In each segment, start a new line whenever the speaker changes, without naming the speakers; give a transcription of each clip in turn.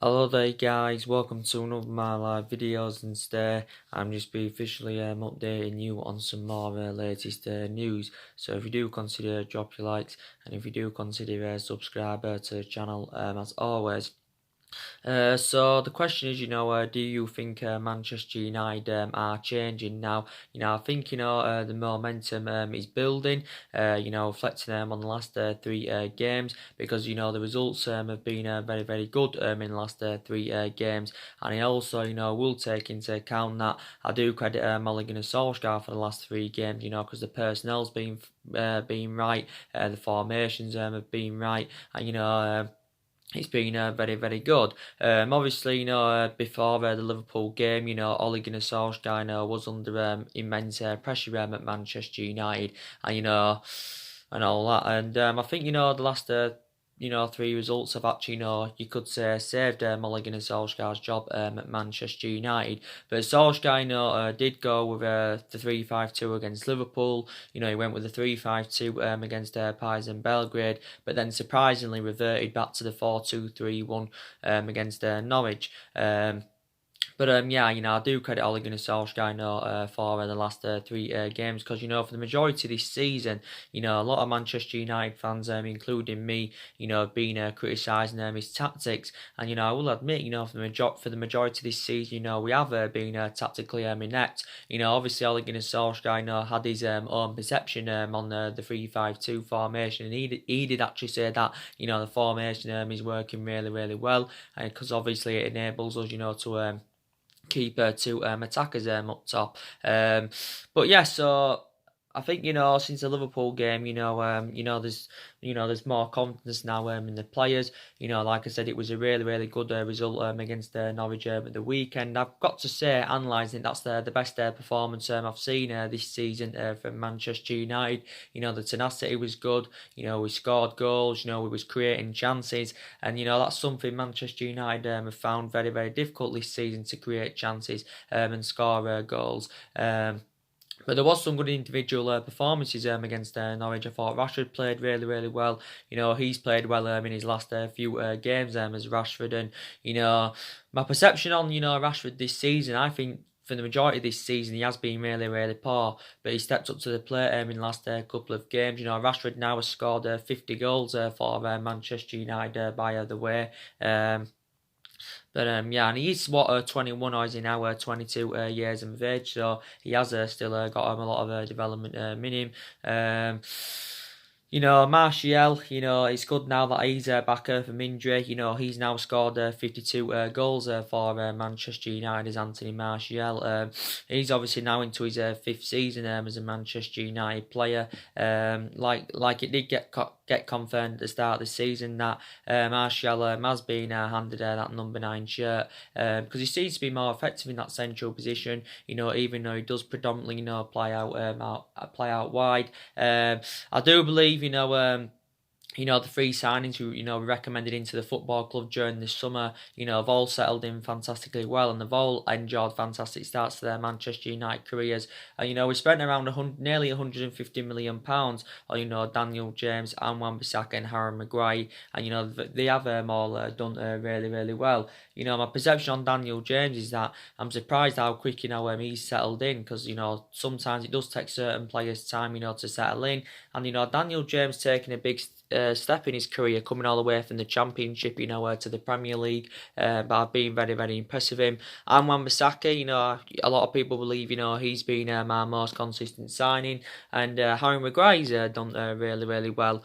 Hello there guys, welcome to another of my live videos, and today I'm just be officially updating you on some more latest news. So if you do consider drop your likes, and if you do consider subscribe to the channel as always. So the question is, do you think Manchester United are changing now? I think the momentum is building. Reflecting on the last three games, because the results have been very very good in the last three games, and I also will take into account that I do credit Ole Gunnar Solskjaer for the last three games. Because the personnel's been right, the formations have been right, and it's been very, very good. Obviously, before the Liverpool game, Ole Gunnar Solskjaer, was under immense pressure at Manchester United, and and all that. And I think the last three results have actually you could say saved Ole Gunnar Solskjaer's job at Manchester United. But Solskjaer, did go with the 3-5-2 against Liverpool. He went with the 3-5-2 against Partizan Belgrade, but then surprisingly reverted back to the 4-2-3-1 against Norwich. Yeah, I do credit Ole Gunnar Solskjaer, for the last three games, because for the majority of this season, a lot of Manchester United fans, including me, have been criticising his tactics, and I will admit, for the majority of this season, we have been tactically inept. Obviously Ole Gunnar Solskjaer, had his own perception on the 3-5-2 formation, and he did actually say that the formation is working really really well, because obviously it enables us, to keep two attackers up top. But yeah, so I think since the Liverpool game, there's more confidence now in the players. Like I said, it was a really really good result against Norwich at the weekend. I've got to say, analysing, that's the best performance I've seen this season from Manchester United. The tenacity was good. We scored goals. We was creating chances, and that's something Manchester United have found very very difficult this season, to create chances and score goals. But there was some good individual performances against Norwich. I thought Rashford played really, really well. He's played well in his last few games as Rashford. And, my perception on, Rashford this season, I think for the majority of this season, he has been really, really poor. But he stepped up to the plate in the last couple of games. Rashford now has scored 50 goals for Manchester United by the way. Yeah, and he's 21, or is he now 22 years of age, so he has still got a lot of development in him. Martial, it's good now that he's back from injury. He's now scored 52 goals for Manchester United as Anthony Martial. He's obviously now into his fifth season as a Manchester United player. Like it did get confirmed at the start of the season that Martial has been handed that number 9 shirt, because he seems to be more effective in that central position. Even though he does predominantly play out wide. I do believe the three signings who recommended into the football club during this summer, have all settled in fantastically well, and they've all enjoyed fantastic starts to their Manchester United careers. We spent around nearly £150 million on Daniel James and Wan-Bissaka and Harry Maguire, and they have all done really really well. My perception on Daniel James is that I'm surprised how quick he's settled in, because sometimes it does take certain players time to settle in, and Daniel James taking a big step in his career, coming all the way from the Championship, to the Premier League. But I've been very, very impressed with him. And Wan-Bissaka, a lot of people believe, he's been my most consistent signing. And Harry Maguire's done really, really well.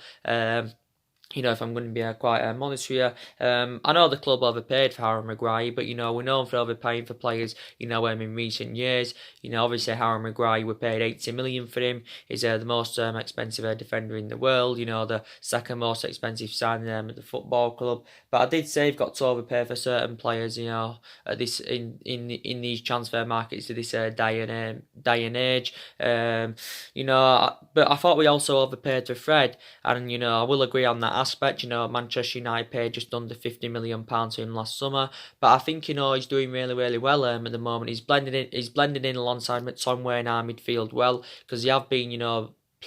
If I'm going to be quite honest with you, I know the club overpaid for Harry Maguire, but we're known for overpaying for players. In recent years, obviously Harry Maguire, we paid 80 million for him. He's the most expensive defender in the world. The second most expensive signing at the football club. But I did say you've got to overpay for certain players. At this in these transfer markets of this day and age. But I thought we also overpaid for Fred, and I will agree on that aspect. Manchester United paid just under £50 million to him last summer, but I think he's doing really really well at the moment. He's blending in alongside McTominay in our midfield well, because they have been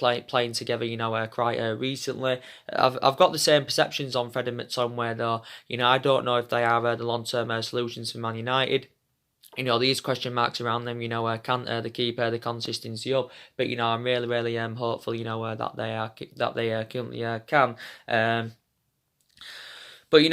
playing together, quite recently. I've got the same perceptions on Fred and McTominay though. I don't know if they are the long-term solutions for Man United. These question marks around them, can they keep the consistency up? But, I'm really hopeful, that they currently can. But,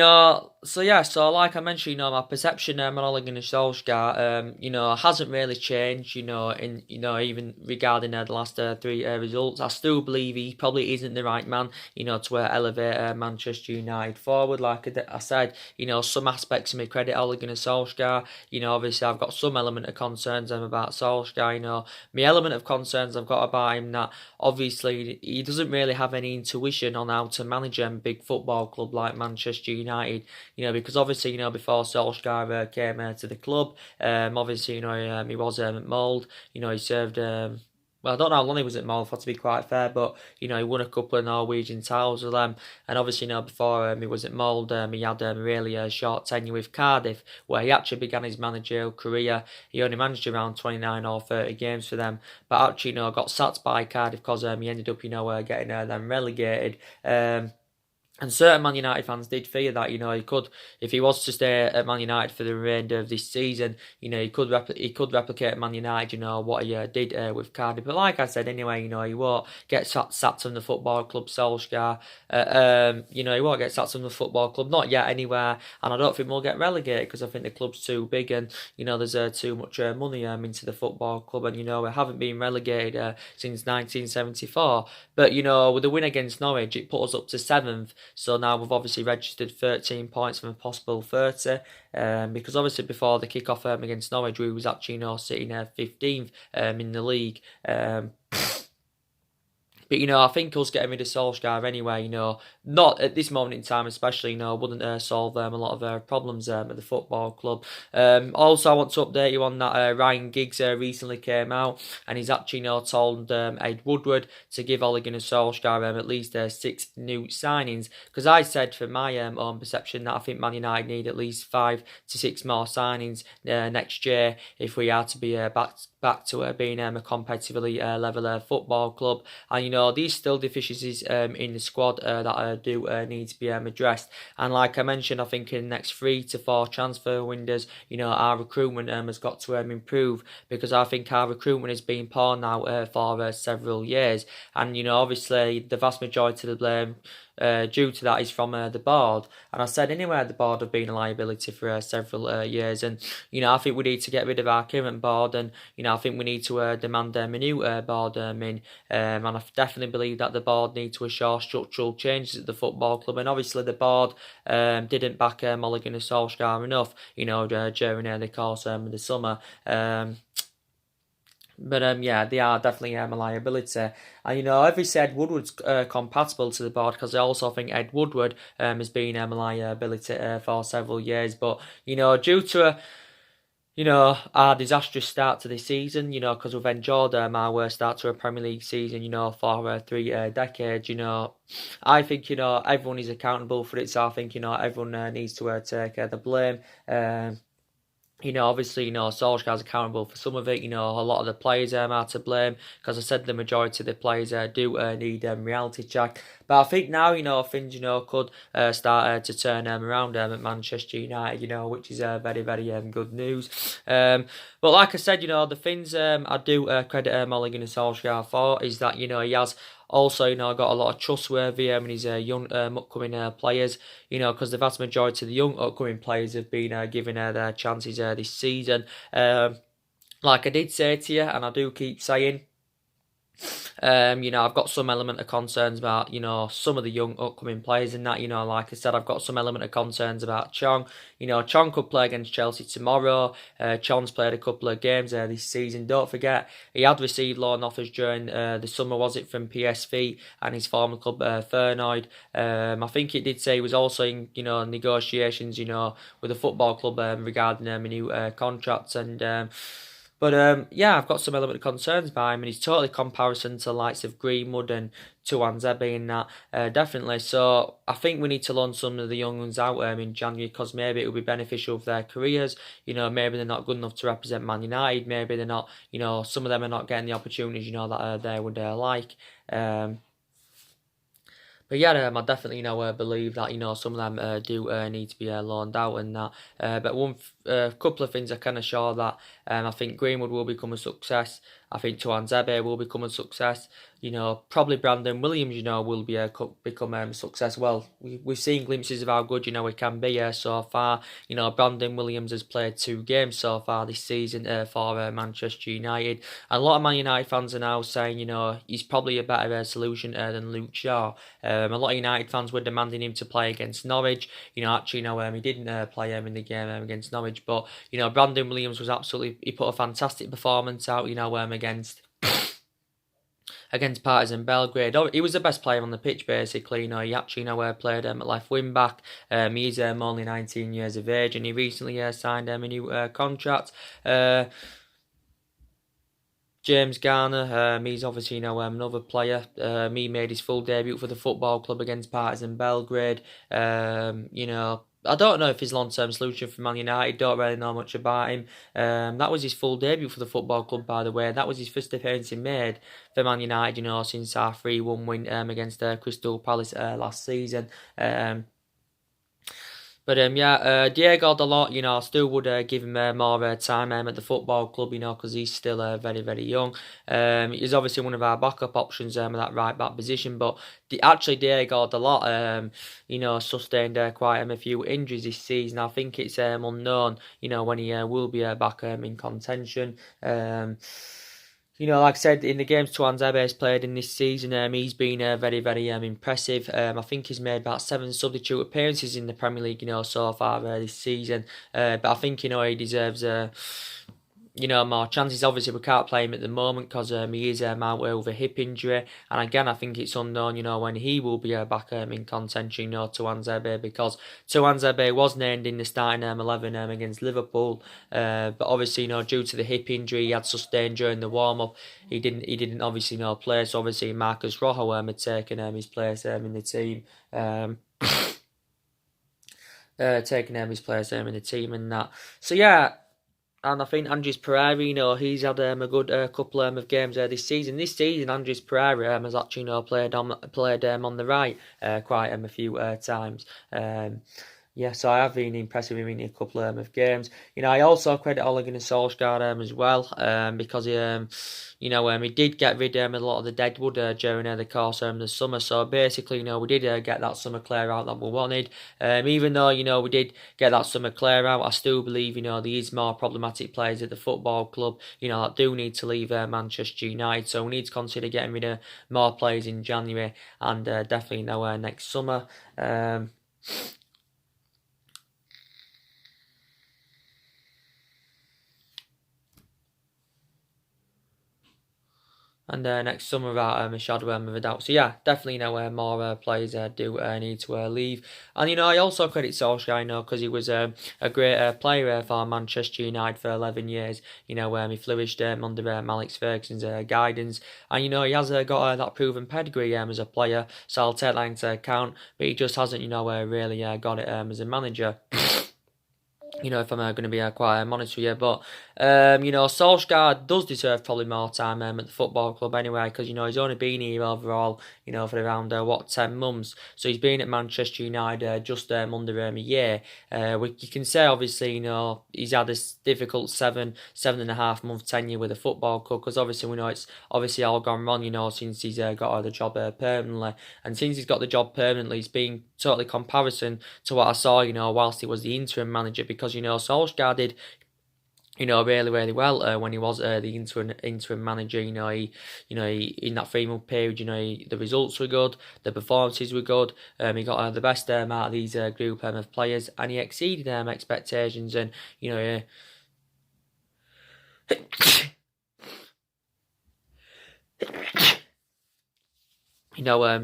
so like I mentioned, my perception on Ole Gunnar Solskjaer, hasn't really changed, even regarding the last three results. I still believe he probably isn't the right man, to elevate Manchester United forward. Like I said, some aspects of me credit Ole Gunnar Solskjaer. Obviously I've got some element of concerns about Solskjaer. My element of concerns I've got about him that obviously he doesn't really have any intuition on how to manage a big football club like Manchester United, because obviously, before Solskjaer came to the club, obviously, he was at Mould, he served, well, I don't know how long he was at Mould, to be quite fair, but, he won a couple of Norwegian titles with them, and obviously, before he was at Mould, he had a really short tenure with Cardiff, where he actually began his managerial career. He only managed around 29 or 30 games for them, but actually, got sacked by Cardiff because he ended up, getting them relegated. And certain Man United fans did fear that, he could, if he was to stay at Man United for the remainder of this season, he could replicate Man United, what he did with Cardiff. But like I said, anyway, he won't get sacked from the football club, Solskjaer. He won't get sacked from the football club, not yet anywhere. And I don't think we'll get relegated because I think the club's too big and, there's too much money into the football club. And, we haven't been relegated since 1974. But, with the win against Norwich, it put us up to 7th. So now we've obviously registered 13 points from a possible 30, because obviously before the kick-off against Norwich, we was actually sitting 15th in the league. But, I think us getting rid of Solskjaer anyway, not at this moment in time especially, wouldn't solve a lot of problems at the football club. Also, I want to update you on that Ryan Giggs recently came out and he's actually, told Ed Woodward to give Ole Gunnar Solskjaer at least 6 new signings. Because I said from my own perception that I think Man United need at least 5 to 6 more signings next year if we are to be back to being a competitively level football club. And, these still deficiencies in the squad that do need to be addressed. And like I mentioned, I think in the next 3 to 4 transfer windows, our recruitment has got to improve, because I think our recruitment has been poor now for several years. And, obviously the vast majority of the blame due to that is from the board. And I said anyway, the board have been a liability for several years. And, I think we need to get rid of our current board. And, I think we need to demand a new board in. And I definitely believe that the board need to assure structural changes at the football club. And obviously the board didn't back Ole Gunnar Solskjaer enough, during the course of the summer. But yeah, they are definitely a liability. And, obviously Ed Woodward's compatible to the board, because I also think Ed Woodward has been a liability for several years. But, due to our disastrous start to this season, because we've enjoyed our worst start to a Premier League season, for 3 decades, I think, everyone is accountable for it. So I think, everyone needs to take the blame. Obviously, Solskjaer's accountable for some of it. A lot of the players are to blame, because I said the majority of the players do need reality check. But I think now, things, could start to turn around at Manchester United, which is very, very good news. But like I said, the things I do credit Ole Gunnar Solskjaer for is that, he has also, got a lot of trustworthy in his young upcoming players, because the vast majority of the young upcoming players have been given their chances this season. Like I did say to you, and I do keep saying, I've got some element of concerns about, some of the young upcoming players in that, like I said, I've got some element of concerns about Chong. Chong could play against Chelsea tomorrow. Chong's played a couple of games this season. Don't forget, he had received loan offers during the summer, was it, from PSV and his former club, Feyenoord. I think it did say he was also in, negotiations, with the football club regarding new contracts. And But yeah, I've got some element of concerns by him, and he's totally comparison to the likes of Greenwood and Tuanzebe and that, definitely. So I think we need to loan some of the young ones out in January, because maybe it will be beneficial for their careers. Maybe they're not good enough to represent Man United. Maybe they're not. Some of them are not getting the opportunities. That they would like. But yeah, I definitely believe that some of them do need to be loaned out and that. But one couple of things are kind of sure that I think Greenwood will become a success. I think Tuanzebe will become a success. Probably Brandon Williams, will be become a success. Well, we've seen glimpses of how good we can be so far. Brandon Williams has played 2 games so far this season for Manchester United. And a lot of Man United fans are now saying he's probably a better solution than Luke Shaw. A lot of United fans were demanding him to play against Norwich. Actually, he didn't play in the game against Norwich, but Brandon Williams was he put a fantastic performance out. Against Partizan Belgrade. He was the best player on the pitch, basically. He actually played at left wing back. He's only 19 years of age, and he recently signed a new contract. James Garner, he's obviously another player. He made his full debut for the football club against Partizan Belgrade. I don't know if his long-term solution for Man United. Don't really know much about him. That was his full debut for the football club, by the way. That was his first appearance he made for Man United. Since our 3-1 win against Crystal Palace last season. But yeah, Diego Dalot, I still would give him more time at the football club, because he's still very, very young. He's obviously one of our backup options at that right back position, but actually Diego Dalot, sustained quite a few injuries this season. I think it's unknown, when he will be back in contention. Like I said, in the games Tuanzebe has played in this season, he's been very, very impressive. I think he's made about 7 substitute appearances in the Premier League, so far this season. But I think, he deserves more chances. Obviously, we can't play him at the moment because he is out with a hip injury. And again, I think it's unknown, when he will be back in contention, Tuanzebe, because Tuanzebe was named in the starting 11 against Liverpool. But obviously, due to the hip injury he had sustained during the warm-up, he didn't obviously play. So obviously, Marcus Rojo had taken his place in the team. Taking his place in the team and that. So yeah. And I think Andres Pereira, he's had a good couple of games this season. This season, Andres Pereira has actually played on the right quite a few times. Yeah, so I have been impressed with him in a couple of games. I also credit Ole Gunnar Solskjaer as well, because he did get rid of a lot of the deadwood during the course of the summer. So basically, we did get that summer clear out that we wanted. Even though we did get that summer clear out, I still believe there is more problematic players at the football club. That do need to leave Manchester United. So we need to consider getting rid of more players in January and definitely next summer. And next summer without a shadow of a doubt. So yeah, definitely more players do need to leave. And I also credit Solskjaer, because he was a great player for Manchester United for 11 years. He flourished under Alex Ferguson's guidance. And he has got that proven pedigree as a player, so I'll take that into account. But he just hasn't really got it as a manager. If I'm going to be quite honest with you. But, Solskjaer does deserve probably more time at the football club anyway, because, he's only been here overall, for around, 10 months. So he's been at Manchester United just under a year. You can say, obviously, he's had this difficult 7.5 month tenure with the football club, because obviously we know it's obviously all gone wrong, since he's got the job permanently. And since he's got the job permanently, he's been totally comparison to what I saw, whilst he was the interim manager, because, Solskjaer did, really, really well when he was the interim manager. He in that 3-month period, the results were good, the performances were good. He got the best out of these group of players, and he exceeded expectations. And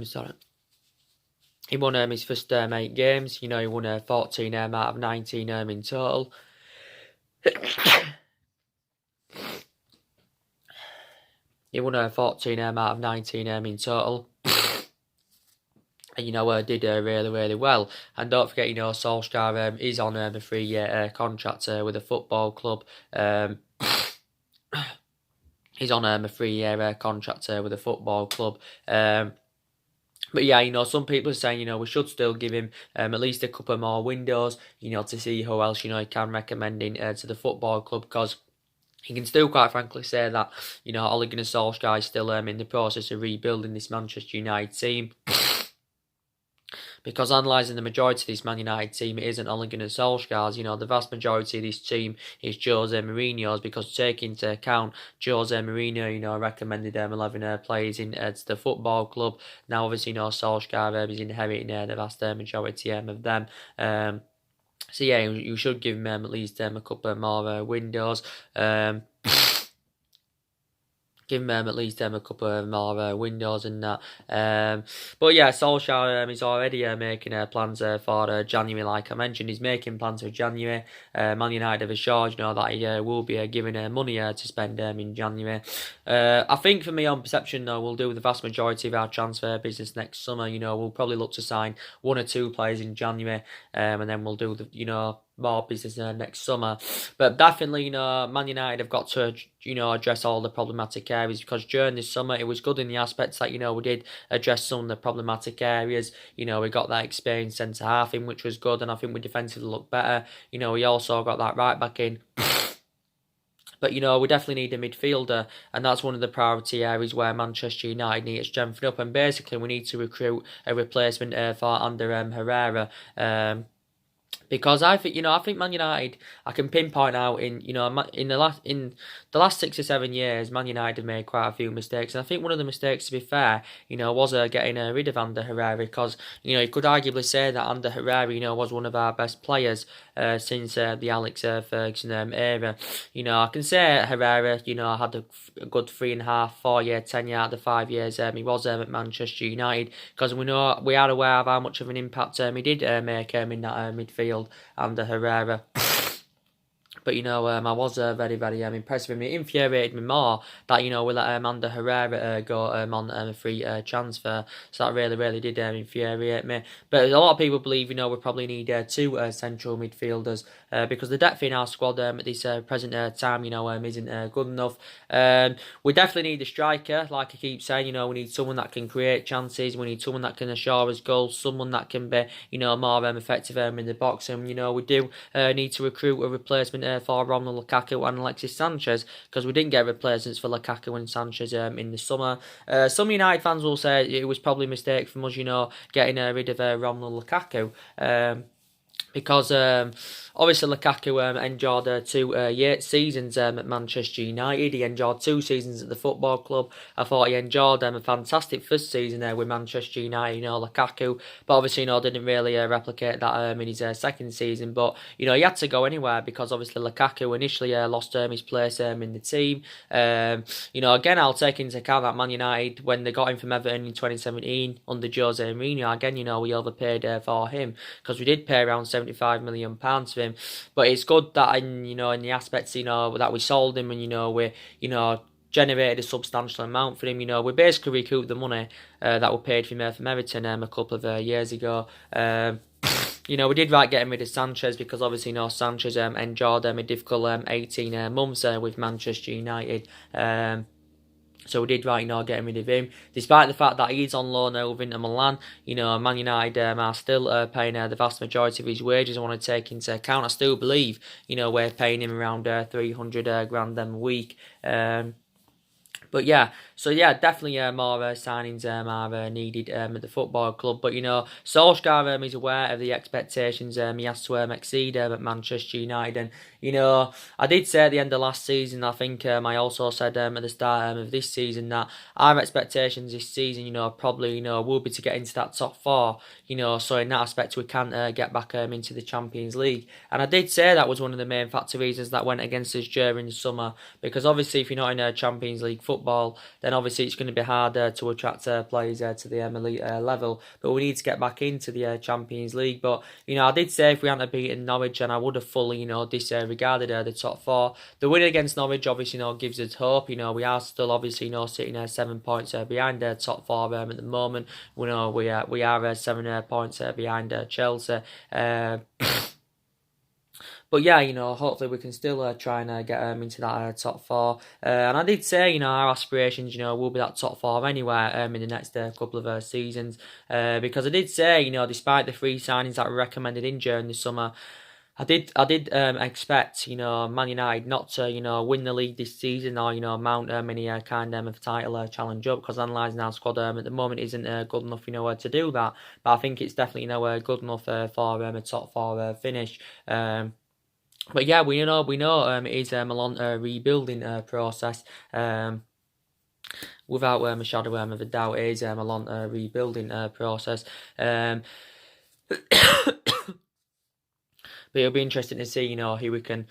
sorry. He won his first 8 games. He won 14 out of 19 in total. He won 14 out of 19 in total. And, did really, really well. And don't forget, Solskjaer is on a 3-year contract with a football club. He's on a 3-year contract with a football club. But yeah, some people are saying, we should still give him at least a couple more windows, to see who else, he can recommend to the football club, because he can still, quite frankly, say that, Ole Gunnar Solskjaer is still in the process of rebuilding this Manchester United team. Because analysing the majority of this Man United team, it isn't Ole Gunnar Solskjaer's. The vast majority of this team is Jose Mourinho's, because taking into account Jose Mourinho, recommended 11 players to the football club. Now, obviously, Solskjaer is inheriting the vast majority of them. So yeah, you should give him at least a couple more windows. Give him at least a couple more windows and that. But yeah, Solskjaer is already making plans for January. Like I mentioned, he's making plans for January. Man United have assured that he will be giving money to spend in January. I think, for me, on perception, though, we'll do the vast majority of our transfer business next summer. We'll probably look to sign 1 or 2 players in January, and then we'll do the more business next summer. But definitely, Man United have got to, address all the problematic areas, because during this summer it was good in the aspects that, we did address some of the problematic areas. We got that experienced centre half in, which was good, and I think we defensively looked better. We also got that right back in. But, we definitely need a midfielder, and that's one of the priority areas where Manchester United need to strengthen up. And basically, we need to recruit a replacement for Ander Herrera. Because I think Man United, I can pinpoint out in the last 6 or 7 years, Man United have made quite a few mistakes, and I think one of the mistakes, to be fair, was getting rid of Ander Herrera, because you could arguably say that Ander Herrera, was one of our best players since the Alex Ferguson era. I can say Herrera, had a good 3.5, 4 year tenure out of the 5 years he was at Manchester United, because we are aware of how much of an impact he did make in that midfield under Herrera. But, I was very, very impressed with him. It infuriated me more that, we let Ander Herrera go on a free transfer. So that really, really did infuriate me. But a lot of people believe, we probably need 2 central midfielders, because the depth in our squad at this present time, isn't good enough. We definitely need a striker, like I keep saying. We need someone that can create chances. We need someone that can assure us goals. Someone that can be, more effective in the box. And, we do need to recruit a replacement for Romelu Lukaku and Alexis Sanchez, because we didn't get replacements for Lukaku and Sanchez in the summer. Some United fans will say it was probably a mistake from us, getting rid of Romelu Lukaku. Because obviously Lukaku enjoyed 2 seasons at Manchester United. He enjoyed 2 seasons at the football club. I thought he enjoyed a fantastic first season there with Manchester United, Lukaku. But obviously, didn't really replicate that in his second season. But, he had to go anywhere, because obviously Lukaku initially lost his place in the team. Again, I'll take into account that Man United, when they got him from Everton in 2017 under Jose Mourinho, again, we overpaid for him, because we did pay around £75 million for him. But it's good that in the aspects that we sold him, and we generated a substantial amount for him. We basically recouped the money that we paid for him from Everton a couple of years ago. We did right getting rid of Sanchez, because obviously Sanchez endured a difficult 18 months with Manchester United. So we did right getting rid of him, despite the fact that he's on loan over into Milan. Man United are still paying the vast majority of his wages. I want to take into account, I still believe, we're paying him around 300 grand a week. But yeah, definitely more signings are needed at the football club. But, Solskjaer is aware of the expectations he has to exceed at Manchester United. And, I did say at the end of last season, I think I also said at the start of this season, that our expectations this season, probably, will be to get into that top 4. So in that aspect, we can get back into the Champions League. And I did say that was one of the main factor reasons that went against us during the summer. Because obviously, if you're not in a Champions League football, then and obviously it's going to be harder to attract players to the elite level. But we need to get back into the Champions League. But I did say if we hadn't beaten Norwich, and I would have fully disregarded the top four. The win against Norwich obviously gives us hope. We are still obviously sitting 7 points behind the top four at the moment. We are 7 points behind Chelsea. But yeah, hopefully we can still try and get into that top four. And I did say, our aspirations, will be that top four anyway in the next couple of seasons. Because I did say, despite the free signings that were recommended in during the summer, I did expect, Man United not to, win the league this season or, mount any kind of title challenge up, because analysing our squad at the moment isn't good enough, to do that. But I think it's definitely, good enough for a top four finish. But yeah, we know it is a long rebuilding process. Without a shadow of a doubt, it is a long rebuilding process. But it'll be interesting to see, who we can,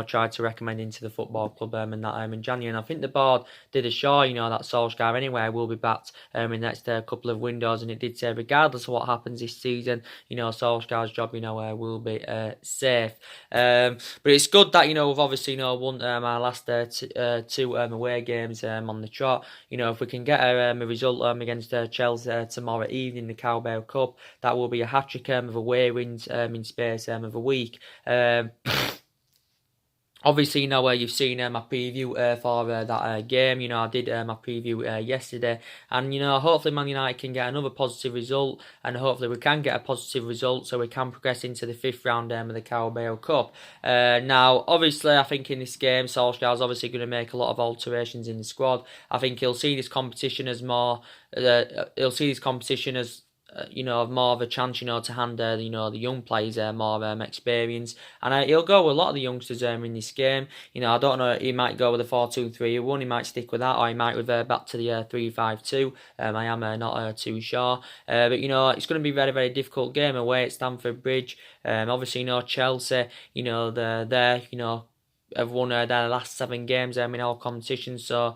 try to recommend into the football club and that in January. And I think the board did assure, that Solskjaer anyway will be backed in the next couple of windows. And it did say, regardless of what happens this season, Solskjaer's job, will be safe. But it's good that, we've obviously, won our last two away games on the trot. If we can get a result against Chelsea tomorrow evening, the Carabao Cup, that will be a hat-trick of away wins in space of a week. Obviously, you've seen my preview for that game. I did my preview yesterday, and hopefully Man United can get another positive result, and hopefully we can get a positive result so we can progress into the 5th round of the Carabao Cup. Now, obviously, I think in this game, Solskjaer's obviously going to make a lot of alterations in the squad. I think he'll see this competition as more. He'll see this competition as more of a chance, to hand the young players more experience, and he'll go with a lot of the youngsters in this game. I don't know, he might go with a 4-2-3-1, he might stick with that, or he might revert back to the 3-5-2. I am not too sure, but it's going to be a very, very difficult game away at Stamford Bridge. Obviously, Chelsea, they're there, have won their last 7 games in all competitions. So,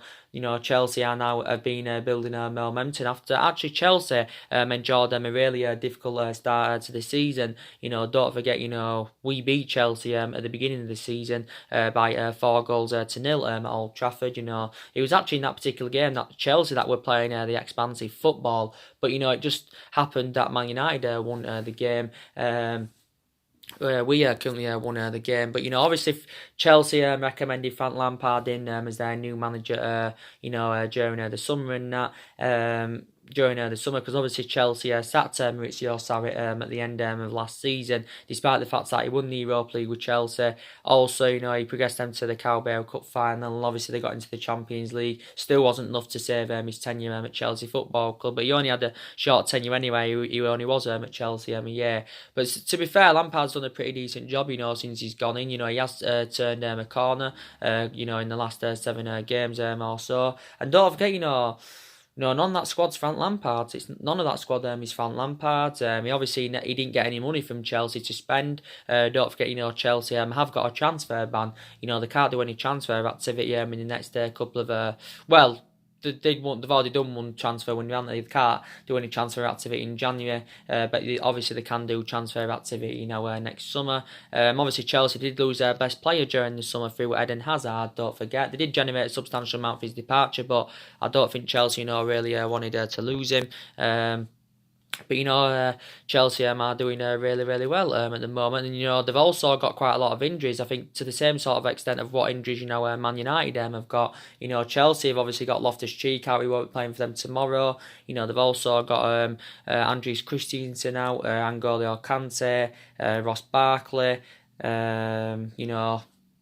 Chelsea are now have been building a momentum after actually Chelsea enjoyed a really difficult start to the season. Don't forget, we beat Chelsea at the beginning of the season by 4-0 at Old Trafford. It was actually in that particular game that Chelsea that were playing the expansive football, but it just happened that Man United won the game. We currently won the game, but obviously if Chelsea recommended Frank Lampard in as their new manager, during the summer and that. During the summer, because obviously Chelsea sacked Maurizio Sarri at the end of last season, despite the fact that he won the Europa League with Chelsea. Also, he progressed them to the Carabao Cup final, and obviously they got into the Champions League. Still wasn't enough to save his tenure at Chelsea Football Club, but he only had a short tenure anyway. He only was at Chelsea a year. But to be fair, Lampard's done a pretty decent job, since he's gone in. He has turned a corner, in the last 7 games or so. And don't forget, none of that squad's Frank Lampard. None of that squad is Frank Lampard. He didn't get any money from Chelsea to spend. Don't forget, Chelsea have got a transfer ban. They can't do any transfer activity in the next couple of they've already done one transfer window, haven't they? They can't do any transfer activity in January, but obviously they can do transfer activity next summer. Obviously Chelsea did lose their best player during the summer through Eden Hazard, don't forget. They did generate a substantial amount for his departure, but I don't think Chelsea really wanted to lose him. But Chelsea are doing really, really well at the moment, and they've also got quite a lot of injuries. I think to the same sort of extent of what injuries Man United have got. Chelsea have obviously got Loftus-Cheek out; he won't be playing for them tomorrow. They've also got Andreas Christensen out, N'Golo Kante, Ross Barkley.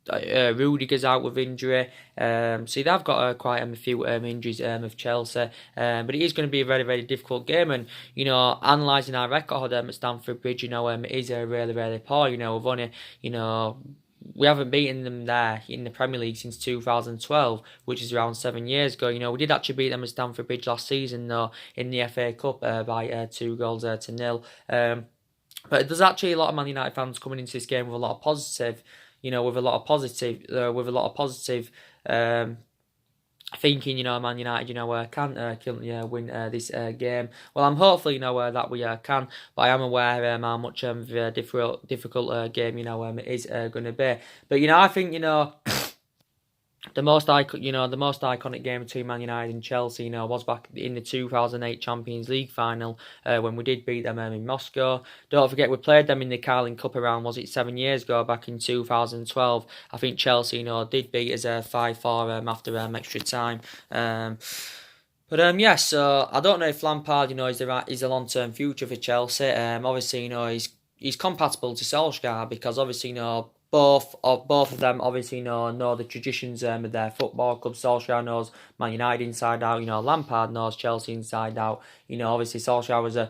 Rudiger's out with injury, so they've got quite a few injuries of Chelsea, but it is going to be a very, very difficult game. And analysing our record at Stamford Bridge, it is really, really poor. We've only, we haven't beaten them there in the Premier League since 2012, which is around 7 years ago. We did actually beat them at Stamford Bridge last season, though, in the FA Cup by 2-0. But there's actually a lot of Man United fans coming into this game with a lot of positive. With a lot of positive thinking, Man United, can win this game. Well, I'm hopeful, that we can, but I am aware how much of a difficult game, it is going to be. But I think, the most iconic game between Man United and Chelsea, was back in the 2008 Champions League final when we did beat them in Moscow. Don't forget, we played them in the Carling Cup around, was it 7 years ago, back in 2012. I think Chelsea, did beat us 5-4 after extra time. But so I don't know if Lampard, is a long-term future for Chelsea. Obviously, he's compatible to Solskjaer because obviously, both of them obviously know the traditions of their football club. Solskjaer knows Man United inside out. Lampard knows Chelsea inside out. Obviously Solskjaer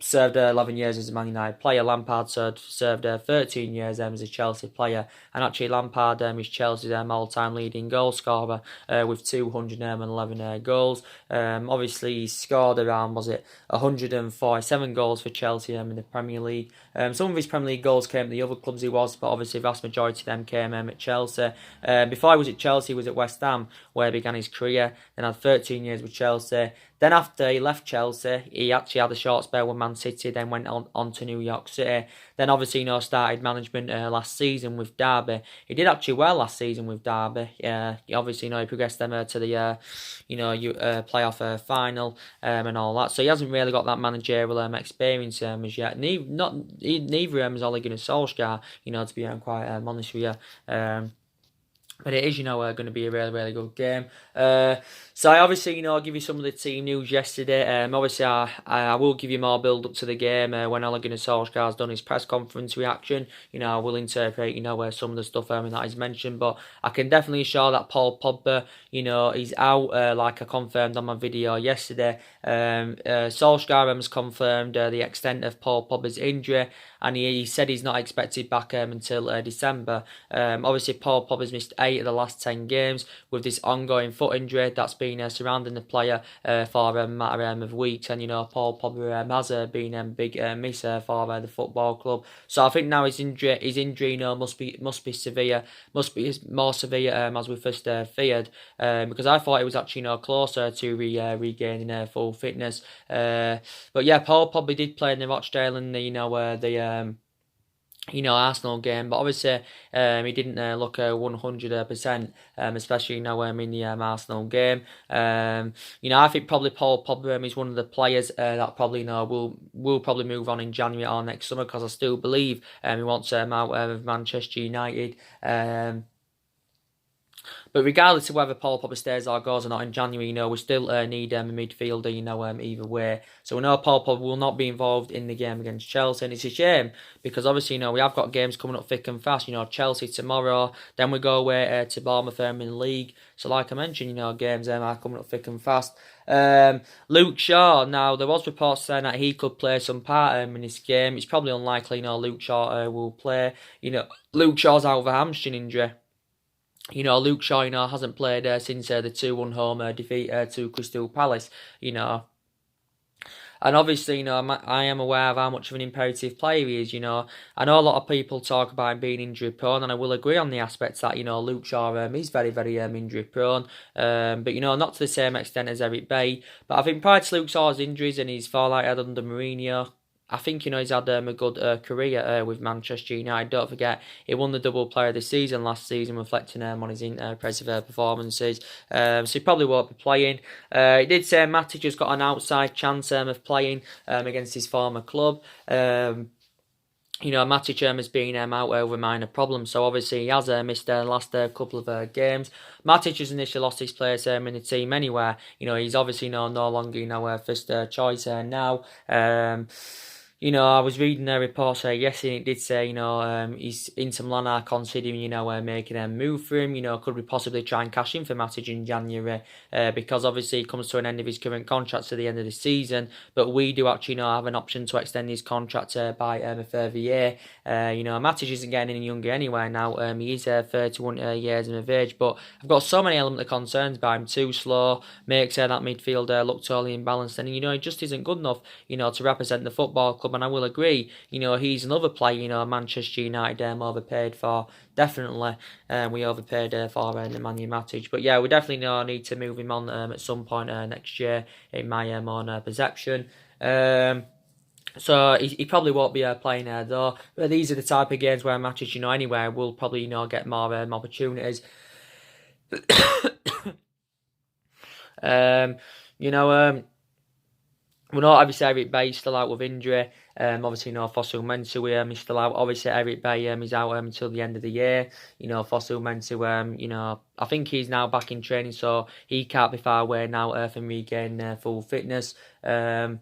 served 11 years as a Man United player. Lampard served 13 years as a Chelsea player. And actually Lampard is Chelsea's all-time leading goal scorer with 211 goals. Obviously he scored around, 147 goals for Chelsea in the Premier League. Some of his Premier League goals came at the other clubs he was, but obviously the vast majority of them came at Chelsea. Before he was at Chelsea, he was at West Ham, where he began his career. Then had 13 years with Chelsea. Then after he left Chelsea, he actually had a short spell with Man City, then went on to New York City. Then obviously, started management last season with Derby. He did actually well last season with Derby. He obviously, he progressed them to the, playoff final and all that. So he hasn't really got that managerial experience as yet. Neither of them is Ole Gunnar Solskjaer, to be quite honest with you. But it is, going to be a really, really good game. So I obviously, I'll give you some of the team news yesterday. Obviously, I will give you more build up to the game when Ole Gunnar Solskjaer has done his press conference reaction. I will interpret, some of the stuff that he's mentioned. But I can definitely show that Paul Pogba, he's out, like I confirmed on my video yesterday. Solskjaer has confirmed the extent of Paul Pogba's injury, and he said he's not expected back until December. Obviously, Paul Pogba's missed 8 of the last 10 games with this ongoing foot injury that's been surrounding the player for a matter of weeks. And, Paul Pogba has been a big miss for the football club. So I think now his injury must be severe, must be more severe as we first feared. Because I thought it was actually closer to regaining full fitness. But yeah, Paul Pogba did play in the Rochdale and Arsenal game, but obviously he didn't look 100%, especially in the Arsenal game. I think probably Paul Pogba is one of the players that probably will probably move on in January or next summer, because I still believe he wants out of Manchester United. But regardless of whether Paul Pogba stays or goes or not in January, we still need a midfielder, either way. So we know Paul Pogba will not be involved in the game against Chelsea, and it's a shame because obviously, we have got games coming up thick and fast. Chelsea tomorrow, then we go away to Bournemouth in the league. So like I mentioned, games are coming up thick and fast. Luke Shaw, now there was reports saying that he could play some part in this game. It's probably unlikely, Luke Shaw will play. Luke Shaw's out with a hamstring injury. Luke Shaw, hasn't played since the 2-1 home defeat to Crystal Palace, And obviously, I am aware of how much of an imperative player he is, I know a lot of people talk about him being injury prone, and I will agree on the aspects that, Luke Shaw is very, very injury prone. But, not to the same extent as Eric Bailly. But I think prior to Luke Shaw's injuries and his fallout under Mourinho, I think, he's had a good career with Manchester United. Don't forget, he won the double player of the season last season, reflecting on his impressive performances. So he probably won't be playing. He did say Matic has got an outside chance of playing against his former club. Matic has been out with minor problems, so obviously he has missed the last couple of games. Matic has initially lost his place in the team anywhere. He's obviously no longer first choice now. I was reading a report yesterday, and it did say, he's Inter Milan are considering, making a move for him. Could we possibly try and cash in for Matic in January? Because obviously he comes to an end of his current contract to the end of the season, but we do actually have an option to extend his contract by a further year. Matic isn't getting any younger anyway now. He is 31 years of age, but I've got so many elements of concerns about him. Too slow, makes that midfielder look totally imbalanced, and he just isn't good enough, to represent the football club. club, and I will agree, he's another player, Manchester United overpaid for, definitely. We overpaid for Nemanja Matic, but yeah, we definitely need to move him on at some point next year, in my own perception. So he probably won't be playing there though. But these are the type of games where Matic, anyway, will probably get more opportunities. We know obviously Eric Bailly's still out with injury. Obviously, Fosu Mensah is still out. Obviously, Eric Bailly is out until the end of the year. Fosu Mensah, I think he's now back in training, so he can't be far away now from regaining full fitness. Can't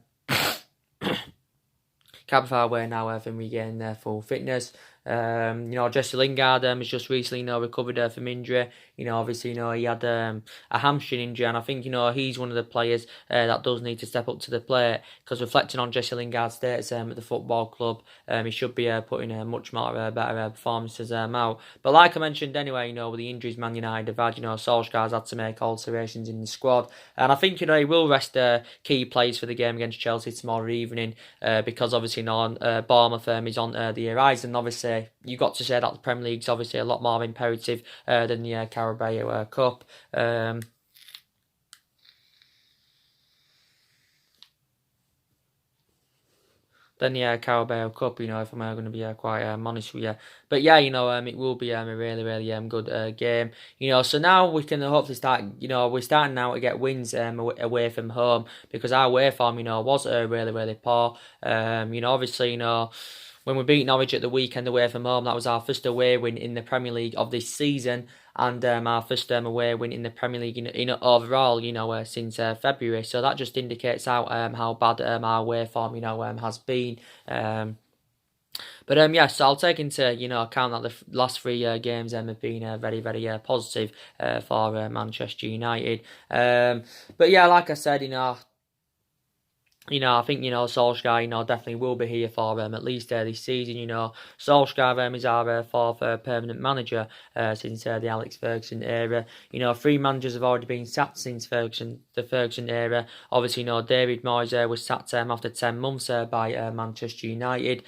be far away now from regaining full fitness. Jesse Lingard has just recently recovered from injury. Obviously, he had a hamstring injury, and I think he's one of the players that does need to step up to the plate, because reflecting on Jesse Lingard's status at the football club, he should be putting much more better performances out. But like I mentioned anyway, with the injuries Man United have had, Solskjaer's had to make alterations in the squad, and I think he will rest key players for the game against Chelsea tomorrow evening, because obviously Bournemouth is on the horizon. Obviously, you got to say that the Premier League's obviously a lot more imperative than the Carabao Cup. Than the Carabao Cup, if I'm going to be quite honest with you. But yeah, it will be a really, really good game. So now we can hopefully start, we're starting now to get wins away from home, because our away form, was really, really poor. Obviously, when we beat Norwich at the weekend away from home, that was our first away win in the Premier League of this season, and our first away win in the Premier League in overall, since February. So that just indicates how bad our away form, has been. But yeah, so I'll take into account that the last three games have been very, very positive for Manchester United. But yeah, like I said, I think, Solskjaer, definitely will be here for at least this season. Solskjaer is our fourth permanent manager since the Alex Ferguson era. 3 managers have already been sacked since the Ferguson era. Obviously, David Moyes was sacked after 10 months by Manchester United,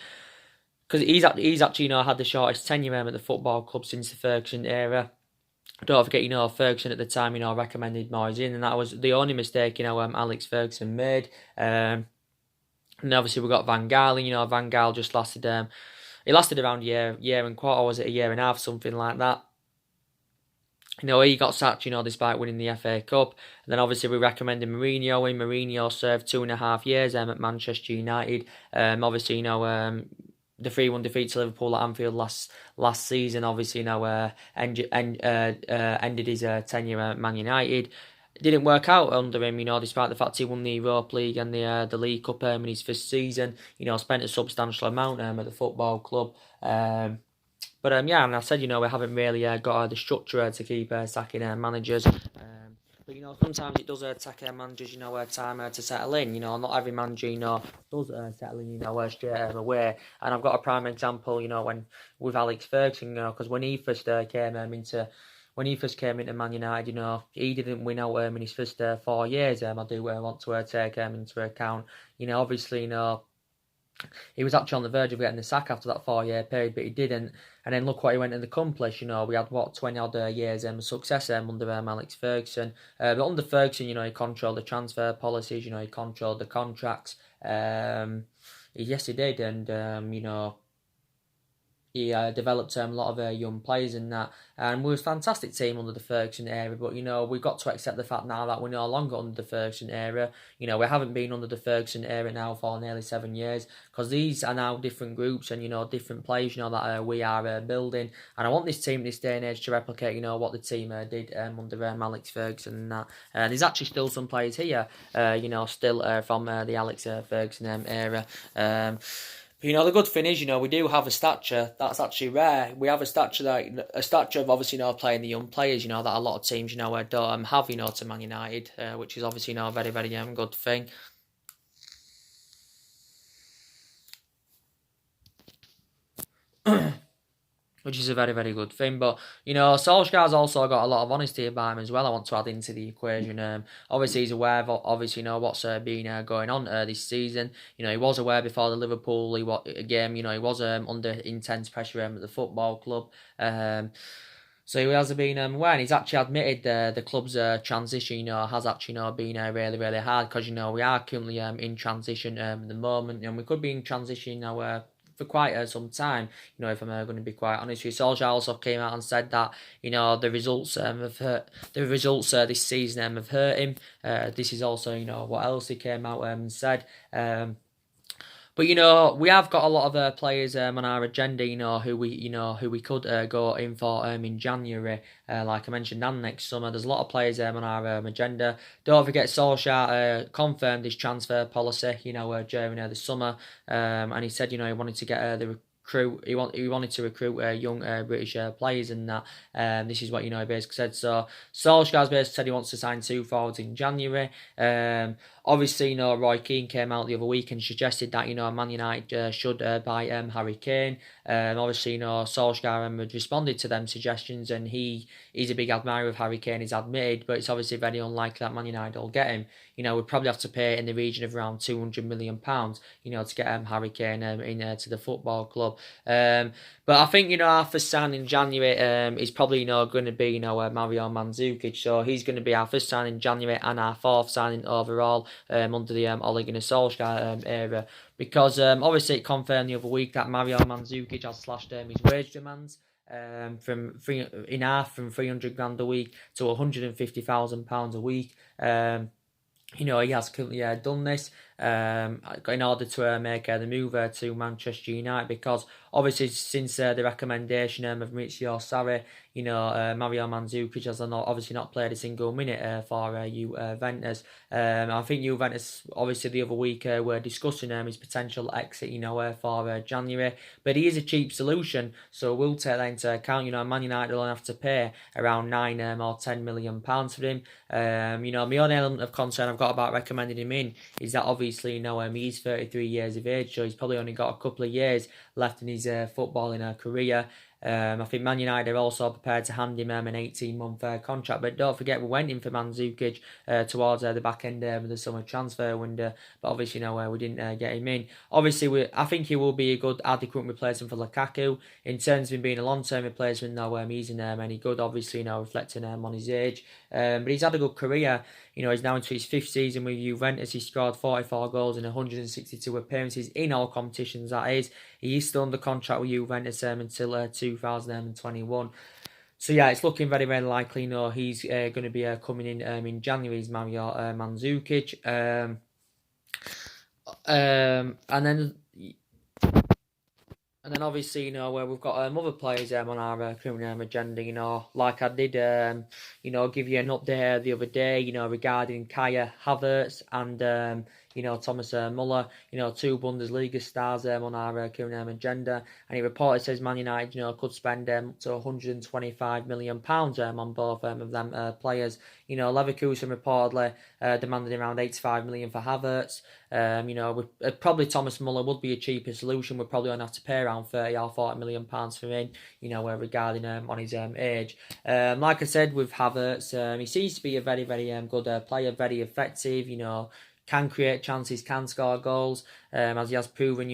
because he's actually, had the shortest tenure at the football club since the Ferguson era. Don't forget, Ferguson at the time, recommended Moyes in, and that was the only mistake, Alex Ferguson made. And obviously we got Van Gaal. Van Gaal just lasted, he lasted around a year and quarter, or was it a year and a half, something like that. He got sacked, despite winning the FA Cup. And then obviously we recommended Mourinho in. Mourinho served 2.5 years at Manchester United. Obviously, the 3-1 defeat to Liverpool at Anfield last season, obviously, ended his tenure at Man United. It didn't work out under him, despite the fact he won the Europa League and the League Cup in his first season. Spent a substantial amount at the football club. But yeah, and I said, we haven't really got the structure to keep sacking managers. But sometimes it does take managers, time to settle in. Not every manager, does settle in, straight away. And I've got a prime example, when with Alex Ferguson, because when he first came into Man United, he didn't win out in his first 4 years. I do want to take him into account. Obviously, he was actually on the verge of getting the sack after that 4-year period, but he didn't. And then look what he went to accomplish. We had 20-odd years success under Alex Ferguson. But under Ferguson, he controlled the transfer policies. He controlled the contracts. Yes, he did, and he developed a lot of young players in that, and we was a fantastic team under the Ferguson era. But we've got to accept the fact now that we're no longer under the Ferguson era. We haven't been under the Ferguson era now for nearly 7 years, because these are now different groups and different players that we are building. And I want this team this day and age to replicate what the team did under Alex Ferguson and that. There's actually still some players here, still from the Alex Ferguson era. The good thing is, we do have a stature that's actually rare. We have a stature of obviously playing the young players, that a lot of teams don't have, to Man United, which is obviously a very, very good thing. which is a very, very good thing. But, Solskjaer's also got a lot of honesty about him as well, I want to add into the equation. Obviously, he's aware of, obviously, what's been going on this season. He was aware before the Liverpool game, he was under intense pressure at the football club. So he has been aware, and he's actually admitted the club's transition, has actually been really, really hard, because we are currently in transition at the moment, and we could be in transition now for quite some time. If I'm going to be quite honest with you. Solskjaer also came out and said that the results have hurt, the results this season have hurt him. This is also what else he came out and said. But we have got a lot of players on our agenda, who we could go in for in January, like I mentioned, and next summer. There's a lot of players on our agenda. Don't forget, Solskjaer confirmed his transfer policy, during the summer, and he said, he wanted to get the recruit. He wanted to recruit young British players, and that. This is what he basically said. So Solskjaer's basically said he wants to sign 2 forwards in January. Obviously, Roy Keane came out the other week and suggested that Man United should buy Harry Kane. Obviously, Solskjaer had responded to them suggestions, and he's a big admirer of Harry Kane, he's admitted, but it's obviously very unlikely that Man United will get him. We'd probably have to pay in the region of around £200 million, to get Harry Kane to the football club. But I think, our first signing in January is probably, going to be, Mario Mandzukic. So he's going to be our first signing in January and our 4th signing overall under the Ole Gunnar Solskjaer era. Because obviously it confirmed the other week that Mario Mandzukic has slashed his wage demands from £300 grand a week to £150,000 a week. He has currently done this in order to make the move to Manchester United, because obviously since the recommendation of Maurizio Sarri, Mario Mandzukic has obviously not played a single minute for Juventus. I think Juventus, obviously the other week, were discussing his potential exit, for January. But he is a cheap solution, so we'll take that into account. Man United will have to pay around £9 or £10 million for him. My own element of concern I've got about recommending him in is that obviously, he's 33 years of age, so he's probably only got a couple of years left in his footballing career. I think Man United are also prepared to hand him an 18-month contract. But don't forget, we went in for Mandzukic towards the back end of the summer transfer window. But obviously, we didn't get him in. Obviously, I think he will be a good, adequate replacement for Lukaku. In terms of him being a long-term replacement, he isn't any good, obviously, reflecting on his age. But he's had a good career. He's now into his 5th season with Juventus. He scored 44 goals in 162 appearances in all competitions, that is. He is still under contract with Juventus until 2021. So yeah, it's looking very, very likely. He's going to be coming in January. Is Mario Mandzukic. And then obviously, where we've got other players on our current agenda, like I did, give you an update the other day, regarding Kai Havertz and, Thomas Muller, 2 Bundesliga stars on our current agenda. And he reported, says Man United, could spend up to £125 million on both of them players. Leverkusen reportedly demanded around £85 million for Havertz. Probably Thomas Muller would be a cheaper solution. We'd probably only have to pay around £30 or £40 million for him, regarding on his age. Like I said, with Havertz, he seems to be a very, very good player, very effective, can create chances, can score goals, as he has proven,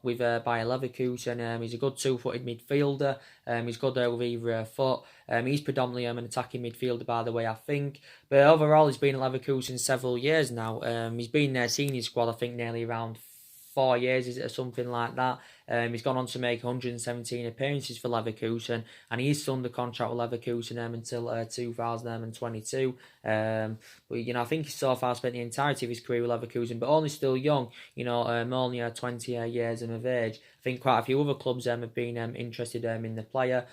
with Bayer Leverkusen. He's a good 2-footed midfielder. He's good with either foot. He's predominantly an attacking midfielder, by the way, I think. But overall, he's been at Leverkusen several years now. He's been their senior squad, I think, nearly around 4 years, is it, or something like that. He's gone on to make 117 appearances for Leverkusen, and he is still under contract with Leverkusen until 2022. But I think he's so far spent the entirety of his career with Leverkusen, but only still young. Only 20 years of age. I think quite a few other clubs have been interested in the player.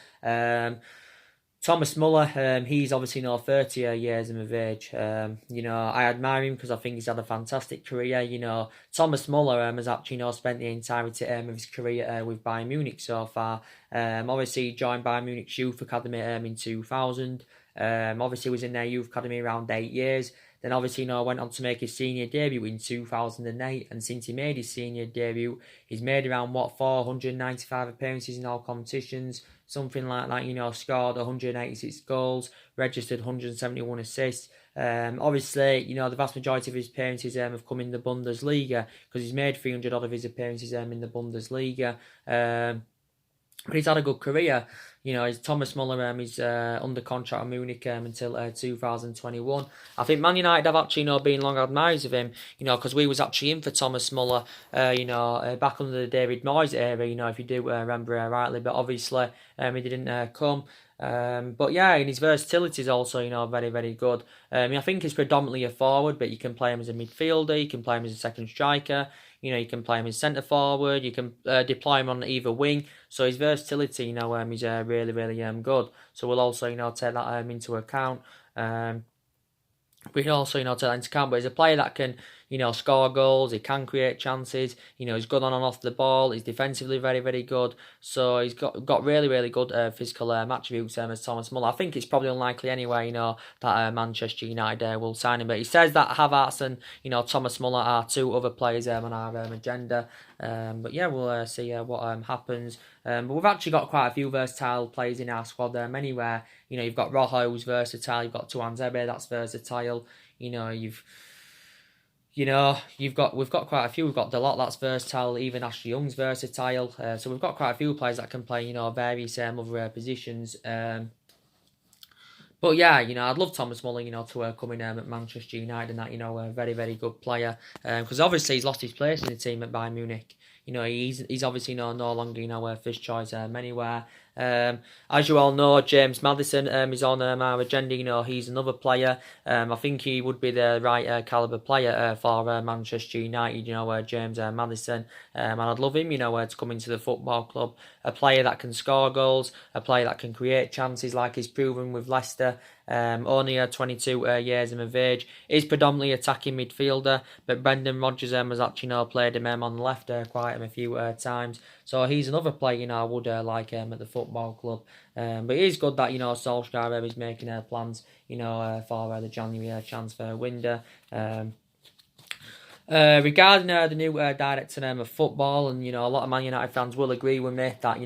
Thomas Muller, he's obviously 30 years of age. I admire him because I think he's had a fantastic career. Thomas Muller has actually spent the entirety of his career with Bayern Munich so far. Obviously, he joined Bayern Munich's youth academy in 2000. Obviously, was in their youth academy around 8 years. Then obviously, went on to make his senior debut in 2008, and since he made his senior debut, he's made around 495 appearances in all competitions, something like that. Scored 186 goals, registered 171 assists. Obviously, the vast majority of his appearances have come in the Bundesliga, because he's made 300 odd of his appearances in the Bundesliga. But he's had a good career. He's Thomas Muller. He's under contract with Munich until 2021. I think Man United have actually been long admirers of him. Because we was actually in for Thomas Muller. Back under the David Moyes era. If you do remember rightly, but obviously he didn't come. But yeah, and his versatility is also, very, very good. I think he's predominantly a forward, but you can play him as a midfielder, you can play him as a second striker, you can play him as centre forward, you can deploy him on either wing. So his versatility, is really, really good. So we'll also, take that into account. We can also, take that into account. But he's a player that can, score goals. He can create chances. He's good on and off the ball. He's defensively very, very good. So he's got really, really good physical attributes as Thomas Muller. I think it's probably unlikely anyway, that Manchester United will sign him. But he says that Havertz and, Thomas Muller are two other players on our agenda. But yeah, we'll see what happens. But we've actually got quite a few versatile players in our squad anyway. You've got Rojo, who's versatile. You've got Tuanzebe, that's versatile. We've got quite a few. We've got Dalot, that's versatile. Even Ashley Young's versatile. So we've got quite a few players that can play, various other positions. But yeah, I'd love Thomas Muller, to come in at Manchester United, and that, a very, very good player. Because obviously he's lost his place in the team at Bayern Munich. He's obviously no longer, first choice anywhere. As you all know, James Maddison is on our agenda. He's another player. I think he would be the right calibre player for Manchester United, James Maddison. And I'd love him, to come into the football club. A player that can score goals, a player that can create chances like he's proven with Leicester. Only 22 years of age. He's predominantly attacking midfielder, but Brendan Rodgers has actually played him on the left quite a few times. So he's another player I would like at the football club. But it is good that Solskjaer is making plans for the January transfer window. Regarding the new director of football, and a lot of Man United fans will agree with me that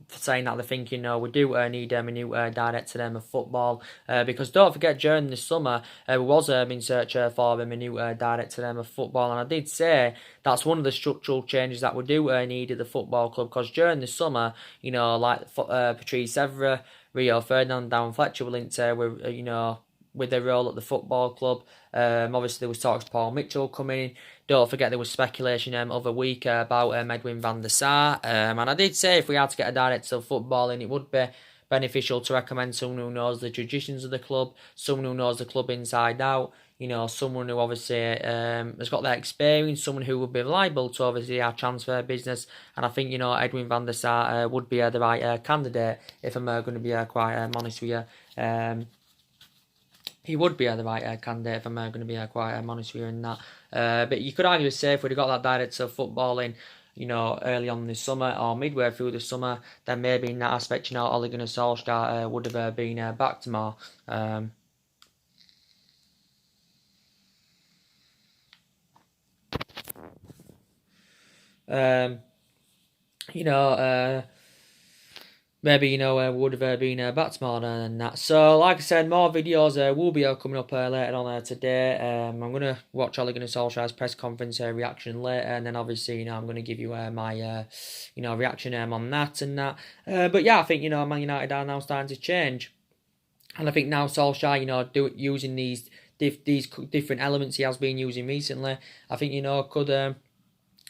saying that they think we do need a new director of football, because don't forget, during the summer we was in search for a new director of football, and I did say that's one of the structural changes that we do need at the football club, because during the summer, like Patrice Evra, Rio Ferdinand, Darren Fletcher were linked with their role at the football club. Obviously there was talks of Paul Mitchell coming in. Don't forget there was speculation over a week about Edwin van der Sar. And I did say if we had to get a director of football in, it would be beneficial to recommend someone who knows the traditions of the club, someone who knows the club inside out, someone who obviously has got that experience, someone who would be reliable to obviously our transfer business. And I think, Edwin van der Sar would be the right candidate, if I'm going to be quite honest with you. He would be the right candidate, if I'm going to be quite honest with you in that. But you could argue say if we'd have got that director of football in, early on this summer or midway through the summer, then maybe in that aspect, Ole Gunnar Solskjaer would have been backed more. Maybe, would have been back more than that. So, like I said, more videos will be coming up later on today. I'm going to watch Ole Gunnar Solskjaer's press conference reaction later, and then obviously, I'm going to give you my, reaction on that and that. But yeah, I think, Man United are now starting to change. And I think now Solskjaer, using these different elements he has been using recently, I think, could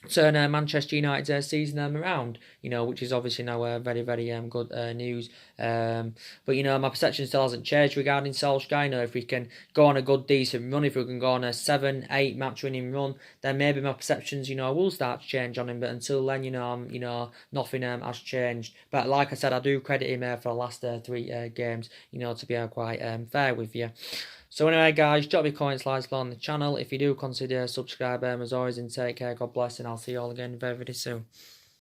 turn Manchester United's season around, which is obviously now very, very good news. But, my perception still hasn't changed regarding Solskjaer. If we can go on a good, decent run, if we can go on a 7-8 match winning run, then maybe my perceptions, will start to change on him. But until then, nothing has changed. But like I said, I do credit him for the last 3 games, to be quite fair with you. So anyway, guys, drop your comments, likes on the channel. If you do, consider subscribing as always, and take care. God bless, and I'll see you all again very, very soon.